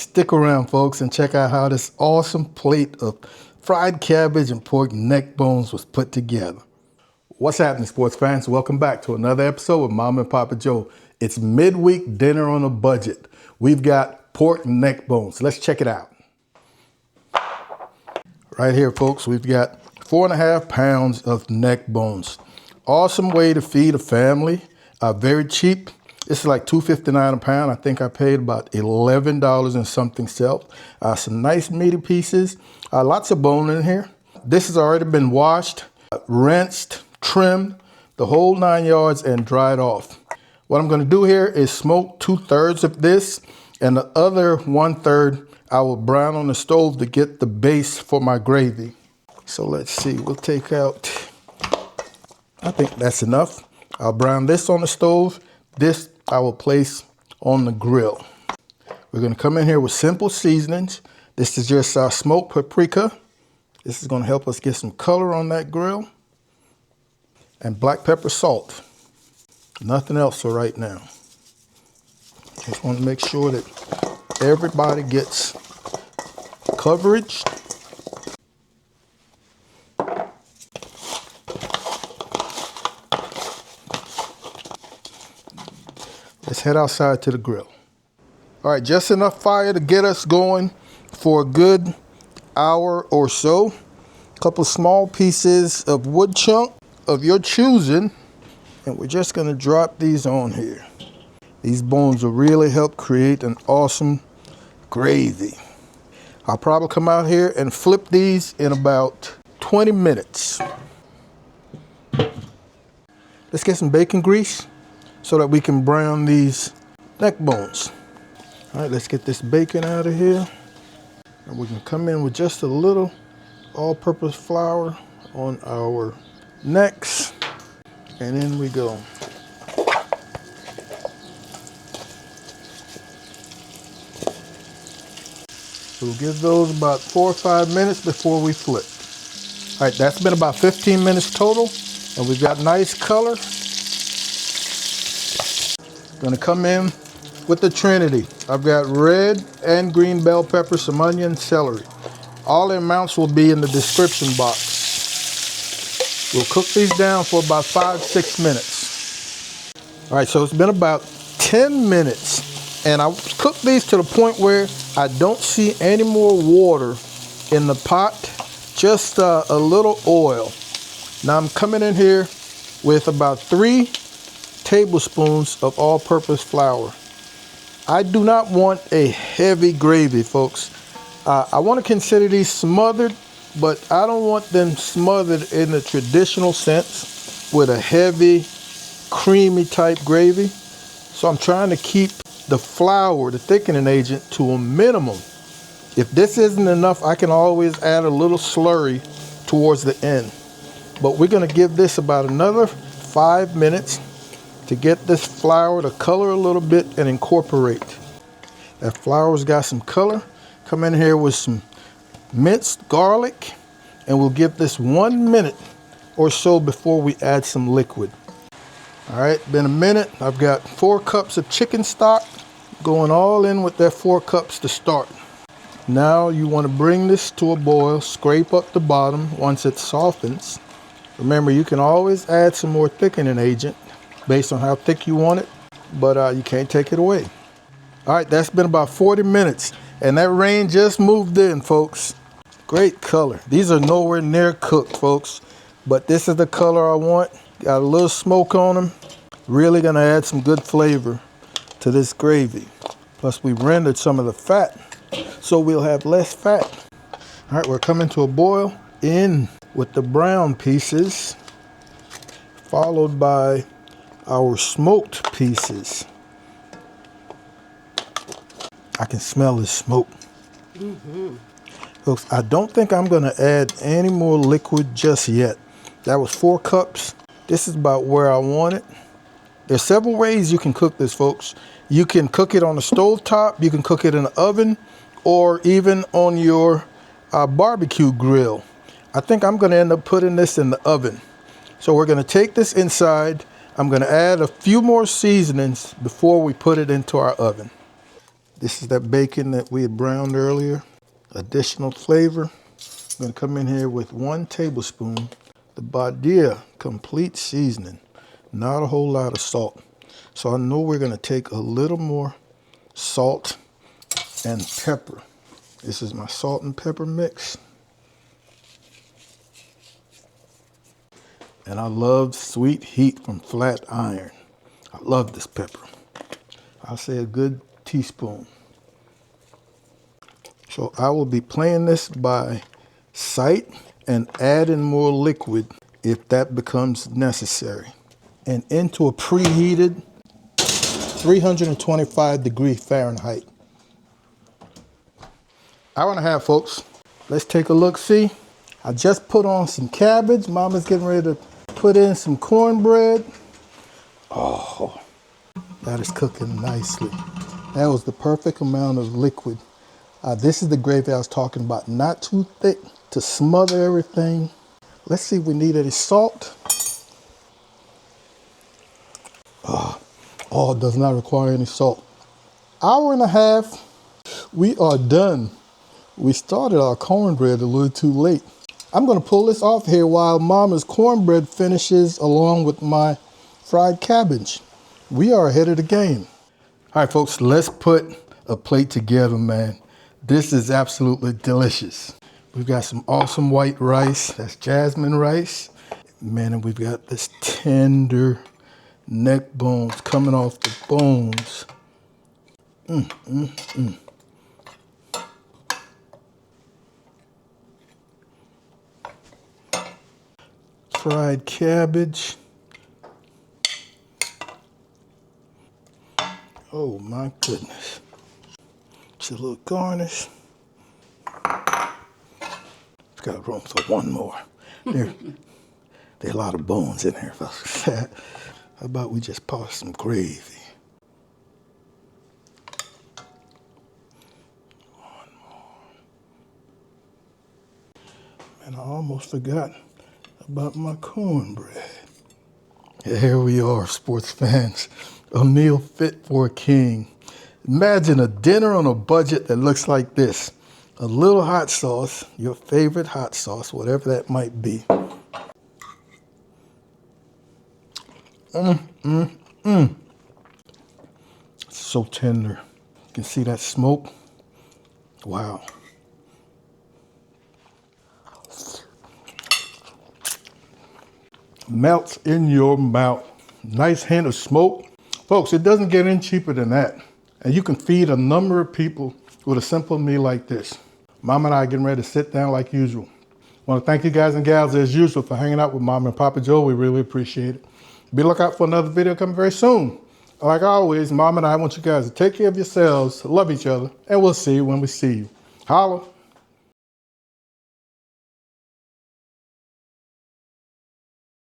Stick around, folks, and check out how this awesome plate of fried cabbage and pork neck bones was put together. What's happening, sports fans? Welcome back to another episode of Mama and Papa Joe. It's midweek dinner on a budget. We've got pork neck bones. Let's check it out. Right here, folks, we've got 4.5 pounds of neck bones. Awesome way to feed a family. Very cheap. This is like $2.59 a pound. I think I paid about $11 and something cents. Some nice meaty pieces. Lots of bone in here. This has already been washed, rinsed, trimmed, the whole 9 yards, and dried off. What I'm going to do here is smoke 2/3 of this, and the other 1/3 I will brown on the stove to get the base for my gravy. So let's see. We'll take out, I think that's enough. I'll brown this on the stove. This I will place on the grill. We're going to come in here with simple seasonings. This is just smoked paprika. This is going to help us get some color on that grill. And black pepper, salt. Nothing else for right now. Just want to make sure that everybody gets coverage. Let's head outside to the grill. All right, just enough fire to get us going for a good hour or so. A couple small pieces of wood chunk of your choosing, and we're just gonna drop these on here. These bones will really help create an awesome gravy. I'll probably come out here and flip these in about 20 minutes. Let's get some bacon grease so that we can brown these neck bones. All right, let's get this bacon out of here. And we can come in with just a little all-purpose flour on our necks. And in we go. We'll give those about 4 or 5 minutes before we flip. All right, that's been about 15 minutes total, and we've got nice color. Gonna come in with the Trinity. I've got red and green bell pepper, some onion, celery. All the amounts will be in the description box. We'll cook these down for about 5-6 minutes. All right, so it's been about 10 minutes, and I cooked these to the point where I don't see any more water in the pot, just a little oil. Now I'm coming in here with about 3 tablespoons of all-purpose flour. I do not want a heavy gravy, folks. I want to consider these smothered, but I don't want them smothered in the traditional sense with a heavy, creamy type gravy. So I'm trying to keep the flour, the thickening agent, to a minimum. If this isn't enough, I can always add a little slurry towards the end. But we're going to give this about another 5 minutes to get this flour to color a little bit and incorporate. That flour's got some color. Come in here with some minced garlic, and we'll give this 1 minute or so before we add some liquid. All right, been a minute. I've got 4 cups of chicken stock, going all in with that 4 cups to start. Now you want to bring this to a boil, scrape up the bottom once it softens. Remember, you can always add some more thickening agent based on how thick you want it, but you can't take it away. All right, that's been about 40 minutes, and that rain just moved in, folks. Great color. These are nowhere near cooked, folks, but this is the color I want. Got a little smoke on them. Really gonna add some good flavor to this gravy. Plus we rendered some of the fat, so we'll have less fat. All right, we're coming to a boil. In with the brown pieces, followed by our smoked pieces. I can smell the smoke. Folks, I don't think I'm gonna add any more liquid just yet. That was 4 cups. This is about where I want it. There's several ways you can cook this, folks. You can cook it on the stove top, you can cook it in the oven, or even on your barbecue grill. I think I'm gonna end up putting this in the oven. So we're gonna take this inside. I'm gonna add a few more seasonings before we put it into our oven. This is that bacon that we had browned earlier. Additional flavor. I'm going to come in here with 1 tablespoon, the Badia Complete seasoning. Not a whole lot of salt. So I know we're going to take a little more salt and pepper. This is my salt and pepper mix. And I love sweet heat from flat iron. I love this pepper. I'll say a good teaspoon. So I will be playing this by sight and adding more liquid if that becomes necessary. And into a preheated 325 Fahrenheit. Hour and a half, folks. Let's take a look, see. I just put on some cabbage. Mama's getting ready to put in some cornbread. Oh, that is cooking nicely. That was the perfect amount of liquid. This is the gravy I was talking about. Not too thick to smother everything. Let's see if we need any salt. Oh, it does not require any salt. Hour and a half, we are done. We started our cornbread a little too late. I'm gonna pull this off here while Mama's cornbread finishes along with my fried cabbage. We are ahead of the game. All right, folks, let's put a plate together, man. This is absolutely delicious. We've got some awesome white rice. That's jasmine rice. Man, and we've got this tender neck bones coming off the bones. Fried cabbage. Oh my goodness. Just a little garnish. It's got room for one more. There are a lot of bones in here, folks. How about we just pour some gravy? One more. And I almost forgot about my cornbread. Here we are, sports fans. A meal fit for a king. Imagine a dinner on a budget that looks like this. A little hot sauce, your favorite hot sauce, whatever that might be. So tender. You can see that smoke. Wow. Melts in your mouth. Nice hint of smoke. Folks, it doesn't get any cheaper than that. And you can feed a number of people with a simple meal like this. Mama and I are getting ready to sit down like usual. I want to thank you guys and gals as usual for hanging out with Mama and Papa Joe. We really appreciate it. Be lookout for another video coming very soon. Like always, Mama and I want you guys to take care of yourselves, love each other, and we'll see you when we see you. Holla.